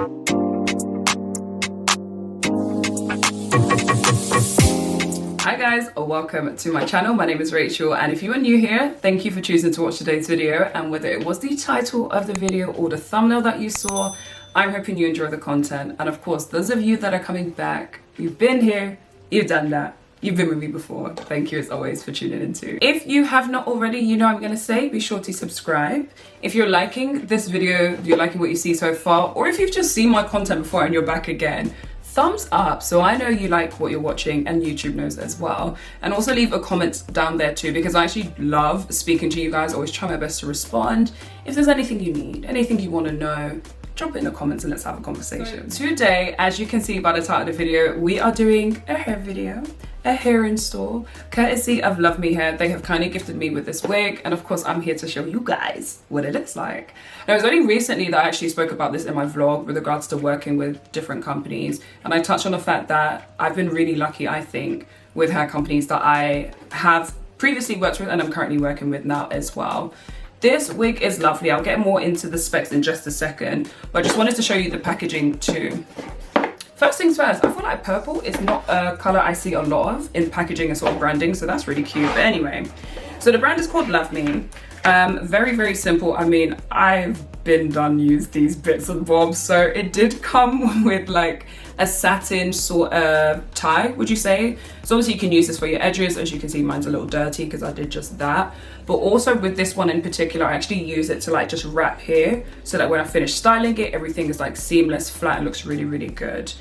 Hi guys, welcome to my channel. My name is Rachel, and if you are new here, thank you for choosing to watch today's video. And whether it was the title of the video or the thumbnail that you saw, I'm hoping you enjoy the content. And of course, those of you that are coming back, you've been here, you've done that, you've been with me before. Thank you as always for tuning in too. If you have not already, you know I'm gonna say, be sure to subscribe. If you're liking this video, you're liking what you see so far, or if you've just seen my content before and you're back again, thumbs up so I know you like what you're watching and YouTube knows as well. And also leave a comment down there too, because I actually love speaking to you guys. I always try my best to respond. If there's anything you need, anything you want to know, drop it in the comments and let's have a conversation. Today, as you can see by the title of the video, we are doing a hair video, a hair install, courtesy of Luvmehair. They have kindly gifted me with this wig, and of course I'm here to show you guys what it looks like. Now, it was only recently that I actually spoke about this in my vlog with regards to working with different companies, and I touched on the fact that I've been really lucky, I think, with hair companies that I have previously worked with and I'm currently working with now as well. This wig is lovely. I'll get more into the specs in just a second, but I just wanted to show you the packaging too. First things first, I feel like purple is not a color I see a lot of in packaging and sort of branding, so that's really cute. But anyway, so the brand is called Luvme. Very, very simple. I mean, I've been done use these bits and bobs, so it did come with like a satin sort of tie, would you say? So obviously you can use this for your edges. As you can see, mine's a little dirty because I did just that. But also with this one in particular, I actually use it to like just wrap here, so that when I finish styling it, everything is like seamless, flat, and looks really, really good.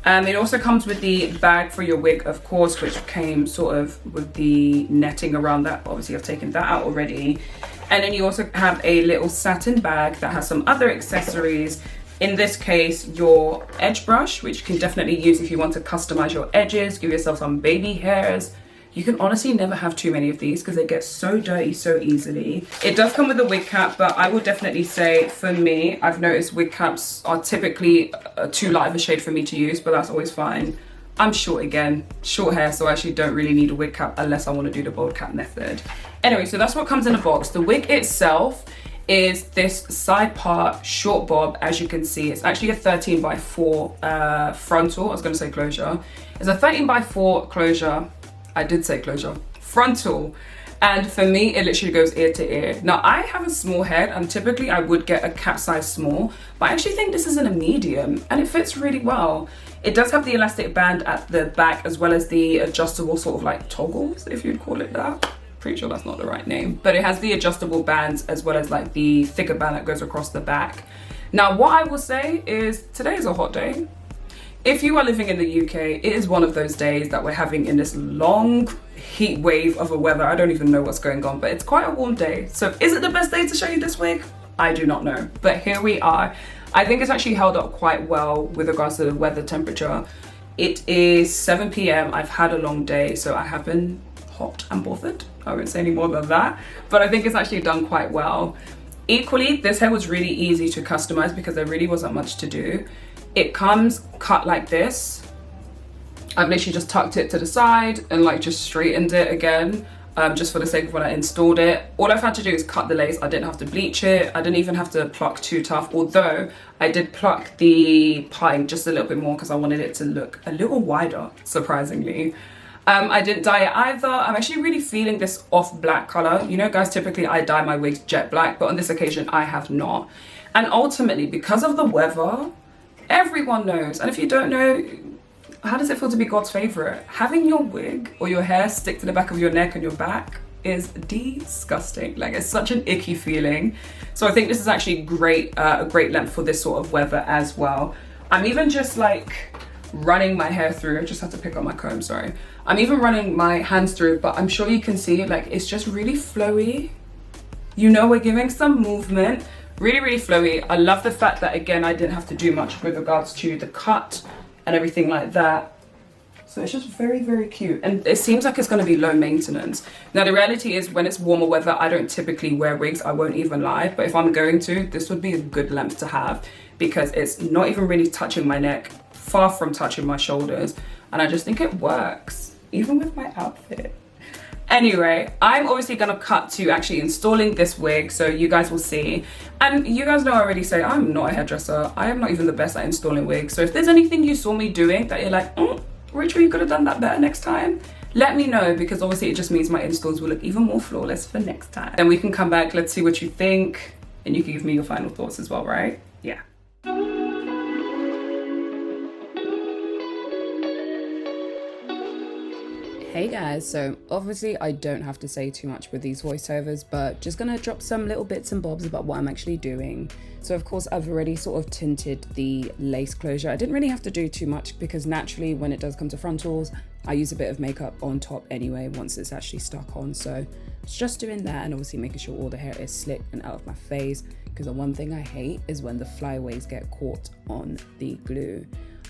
It also comes with the bag for your wig, of course, which came sort of with the netting around that. Obviously I've taken that out already. And then you also have a little satin bag that has some other accessories. In this case, your edge brush, which you can definitely use if you want to customize your edges, give yourself some baby hairs. You can honestly never have too many of these because they get so dirty so easily. It does come with a wig cap, but I would definitely say for me, I've noticed wig caps are typically too light of a shade for me to use, but that's always fine. I'm short again, short hair, so I actually don't really need a wig cap unless I want to do the bold cap method. Anyway, so that's what comes in the box. The wig itself is this side part short bob. As you can see, it's actually a 13x4 frontal. I was going to say closure. It's a 13x4 closure. I did say closure. Frontal. And for me, it literally goes ear to ear. Now, I have a small head, and typically I would get a cap size small, but I actually think this is in a medium, and it fits really well. It does have the elastic band at the back, as well as the adjustable sort of like toggles, if you'd call it that. Pretty sure that's not the right name, but it has the adjustable bands as well as like the thicker band that goes across the back. Now, what I will say is today is a hot day. If you are living in the UK, it is one of those days that we're having in this long heat wave of a weather. I don't even know what's going on, but it's quite a warm day. So is it the best day to show you this wig? I do not know, but here we are. I think it's actually held up quite well with regards to the weather temperature. It is 7 p.m. I've had a long day, so I have been hot and bothered. I won't say any more than that, but I think it's actually done quite well. Equally, this hair was really easy to customize because there really wasn't much to do. It comes cut like this. I've literally just tucked it to the side and like just straightened it again, just for the sake of when I installed it. All I've had to do is cut the lace. I didn't have to bleach it. I didn't even have to pluck too tough, although I did pluck the pine just a little bit more because I wanted it to look a little wider, surprisingly. I didn't dye it either. I'm actually really feeling this off black color. You know, guys, typically I dye my wigs jet black, but on this occasion I have not. And ultimately, because of the weather, everyone knows. And if you don't know, how does it feel to be God's favorite? Having your wig or your hair stick to the back of your neck and your back is disgusting. Like, it's such an icky feeling. So I think this is actually great, a great length for this sort of weather as well. I'm even just like running my hair through. I just have to pick up my comb, sorry. I'm even running my hands through, but I'm sure you can see, like, it's just really flowy. You know, we're giving some movement. Really, really flowy. I love the fact that, again, I didn't have to do much with regards to the cut and everything like that. So it's just very, very cute. And it seems like it's going to be low maintenance. Now, the reality is when it's warmer weather, I don't typically wear wigs. I won't even lie. But if I'm going to, this would be a good length to have because it's not even really touching my neck, far from touching my shoulders. And I just think it works, even with my outfit. Anyway, I'm obviously gonna cut to actually installing this wig, so you guys will see. And you guys know I already say I'm not a hairdresser. I am not even the best at installing wigs. So if there's anything you saw me doing that you're like, Racheal, you could have done that better next time, let me know, because obviously it just means my installs will look even more flawless for next time. Then we can come back, let's see what you think, and you can give me your final thoughts as well, right? Yeah. Hey guys, so obviously I don't have to say too much with these voiceovers, but just gonna drop some little bits and bobs about what I'm actually doing. So of course I've already sort of tinted the lace closure. I didn't really have to do too much because naturally when it does come to frontals, I use a bit of makeup on top anyway once it's actually stuck on. So it's just doing that and obviously making sure all the hair is slick and out of my face, because the one thing I hate is when the flyaways get caught on the glue.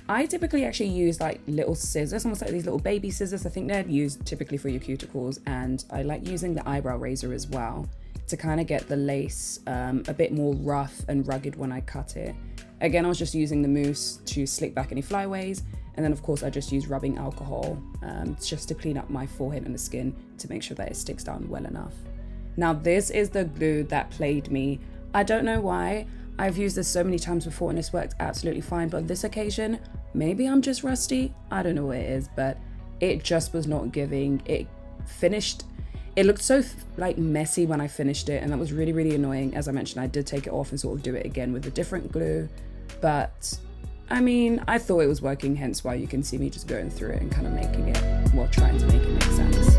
I typically actually use like little scissors, almost like these little baby scissors. I think they're used typically for your cuticles, and I like using the eyebrow razor as well to kind of get the lace a bit more rough and rugged when I cut it. Again, I was just using the mousse to slick back any flyaways, and then of course I just use rubbing alcohol just to clean up my forehead and the skin to make sure that it sticks down well enough. Now this is the glue that played me. I don't know why. I've used this so many times before and it's worked absolutely fine, but on this occasion, maybe I'm just rusty. I don't know what it is, but it just was not giving. It finished, it looked so like messy when I finished it, and that was really, really annoying. As I mentioned, I did take it off and sort of do it again with a different glue, but I mean, I thought it was working, hence why you can see me just going through it and kind of making it, well, trying to make it make sense.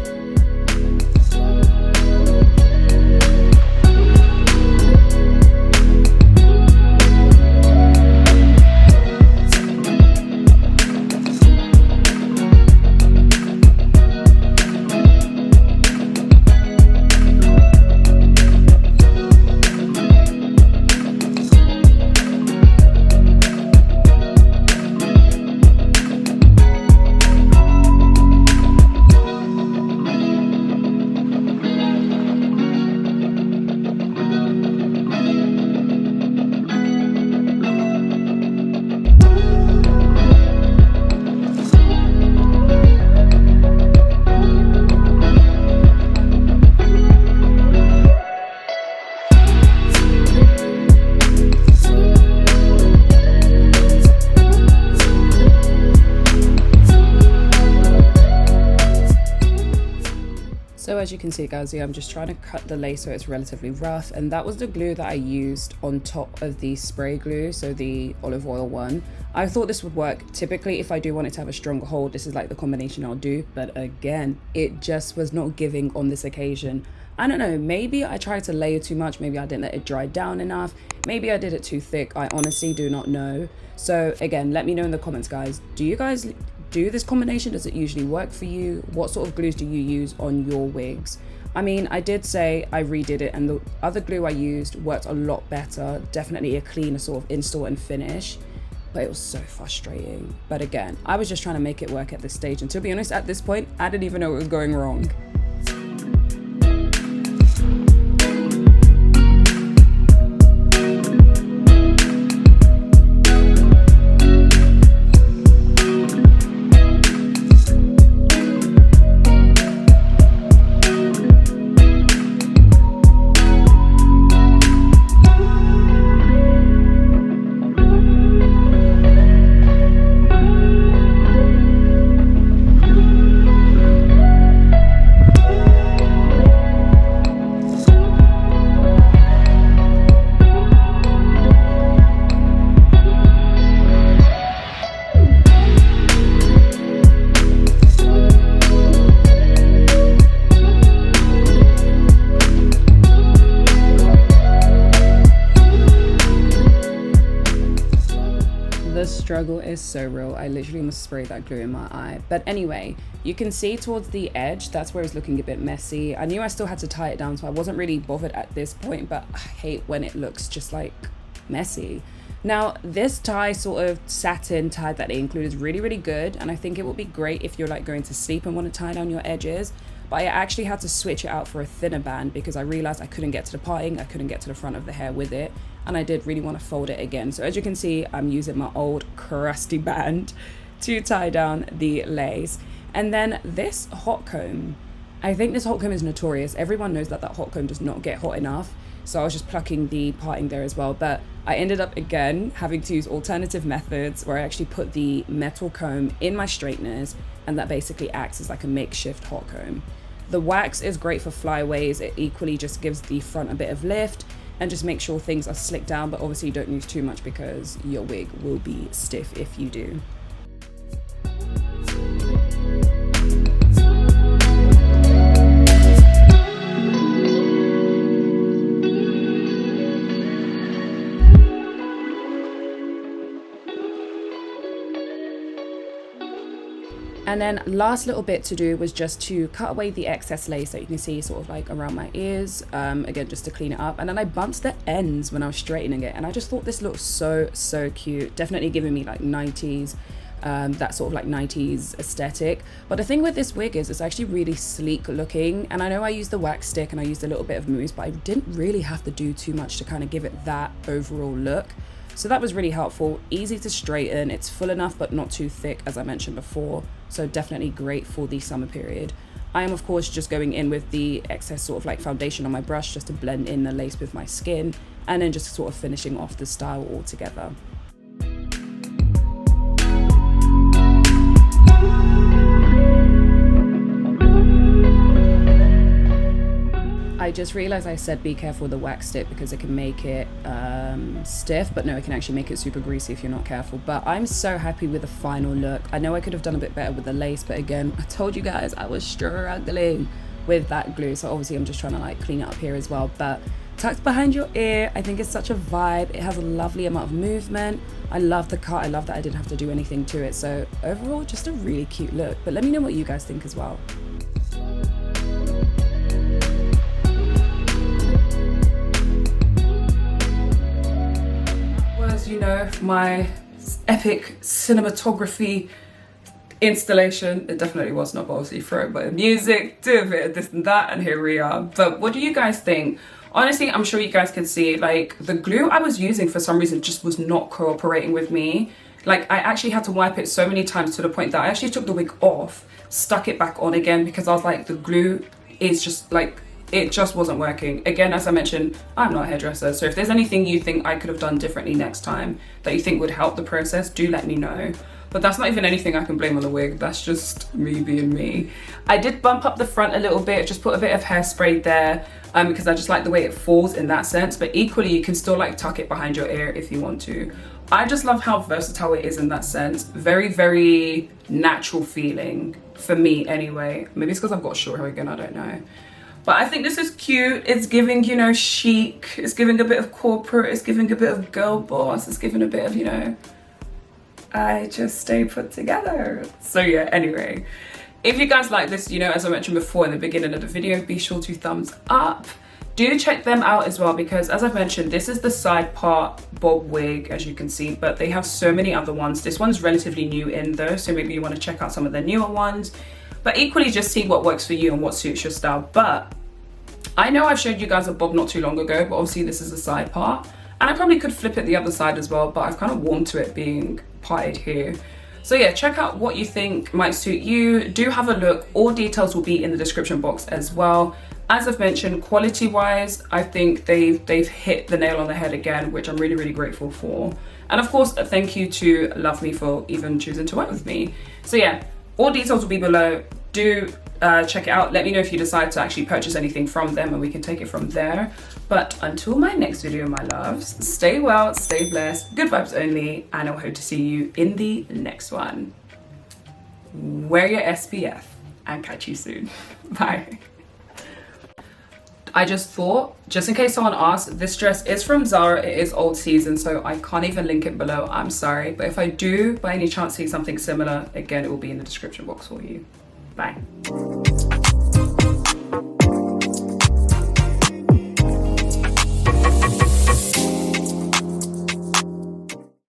So as you can see guys, I'm just trying to cut the lace so it's relatively rough, and that was the glue that I used on top of the spray glue, so the olive oil one. I thought this would work. Typically if I do want it to have a stronger hold, this is like the combination I'll do, but again, it just was not giving on this occasion. I don't know, maybe I tried to layer too much, maybe I didn't let it dry down enough, maybe I did it too thick, I honestly do not know. So again, let me know in the comments guys, do you guys do this combination? Does it usually work for you? What sort of glues do you use on your wigs? I mean, I did say I redid it and the other glue I used worked a lot better, definitely a cleaner sort of install and finish, but it was so frustrating. But again, I was just trying to make it work at this stage, and to be honest, at this point, I didn't even know what was going wrong. The struggle is so real. I literally must spray that glue in my eye. But anyway, you can see towards the edge, that's where it's looking a bit messy. I knew I still had to tie it down, so I wasn't really bothered at this point, but I hate when it looks just like messy. Now, this tie sort of satin tie that they include is really, really good, and I think it would be great if you're like going to sleep and want to tie down your edges. But I actually had to switch it out for a thinner band because I realized I couldn't get to the parting, I couldn't get to the front of the hair with it, and I did really want to fold it again. So as you can see, I'm using my old crusty band to tie down the lace. And then this hot comb, I think this hot comb is notorious. Everyone knows that that hot comb does not get hot enough. So I was just plucking the parting there as well. But I ended up, again, having to use alternative methods where I actually put the metal comb in my straighteners, and that basically acts as like a makeshift hot comb. The wax is great for flyaways. It equally just gives the front a bit of lift and just make sure things are slicked down, but obviously don't use too much because your wig will be stiff if you do. And then last little bit to do was just to cut away the excess lace that you can see sort of like around my ears, again just to clean it up. And then I bumped the ends when I was straightening it, and I just thought this looked so cute, definitely giving me like 90s, that sort of like 90s aesthetic. But the thing with this wig is it's actually really sleek looking, and I know I used the wax stick and I used a little bit of mousse, but I didn't really have to do too much to kind of give it that overall look. So that was really helpful, easy to straighten, it's full enough but not too thick as I mentioned before, so definitely great for the summer period. I am of course just going in with the excess sort of like foundation on my brush just to blend in the lace with my skin, and then just sort of finishing off the style altogether. I just realized I said be careful with the wax stick because it can make it stiff, but no, it can actually make it super greasy if you're not careful. But I'm so happy with the final look. I know I could have done a bit better with the lace, but again, I told you guys I was struggling with that glue, so obviously I'm just trying to like clean it up here as well. But tucked behind your ear, I think it's such a vibe. It has a lovely amount of movement. I love the cut. I love that I didn't have to do anything to it. So overall, just a really cute look. But let me know what you guys think as well. You know, my epic cinematography installation. It definitely was not, obviously throw a bit of music, do a bit of this and that, and here we are. But what do you guys think? Honestly, I'm sure you guys can see like the glue I was using for some reason just was not cooperating with me. Like I actually had to wipe it so many times to the point that I actually took the wig off, stuck it back on again because I was like, the glue is just like, it just wasn't working. Again, as I mentioned, I'm not a hairdresser, so if there's anything you think I could have done differently next time that you think would help the process, do let me know. But that's not even anything I can blame on the wig, that's just me being me. I did bump up the front a little bit, just put a bit of hairspray there, because I just like the way it falls in that sense, but equally you can still like tuck it behind your ear if you want to. I just love how versatile it is in that sense. Very natural feeling, for me anyway. Maybe it's because I've got short hair again, I don't know. But I think this is cute. It's giving, you know, chic. It's giving a bit of corporate. It's giving a bit of girl boss. It's giving a bit of, you know, I just stay put together. So yeah, anyway. If you guys like this, you know, as I mentioned before in the beginning of the video, be sure to thumbs up. Do check them out as well because as I've mentioned, this is the side part bob wig, as you can see, but they have so many other ones. This one's relatively new in though, so maybe you want to check out some of the newer ones. But equally just see what works for you and what suits your style. But I know I've showed you guys a bob not too long ago, but obviously this is a side part. And I probably could flip it the other side as well, but I've kind of warmed to it being parted here. So yeah, check out what you think might suit you. Do have a look. All details will be in the description box as well. As I've mentioned, quality wise, I think they've hit the nail on the head again, which I'm really grateful for. And of course, a thank you to Love Me for even choosing to work with me. So yeah, all details will be below. Do check it out. Let me know if you decide to actually purchase anything from them and we can take it from there. But until my next video, my loves, stay well, stay blessed, good vibes only, and I hope to see you in the next one. Wear your SPF and catch you soon. Bye. I just thought, just in case someone asks, this dress is from Zara, it is old season, so I can't even link it below, I'm sorry. But if I do by any chance see something similar, again, it will be in the description box for you. Bye.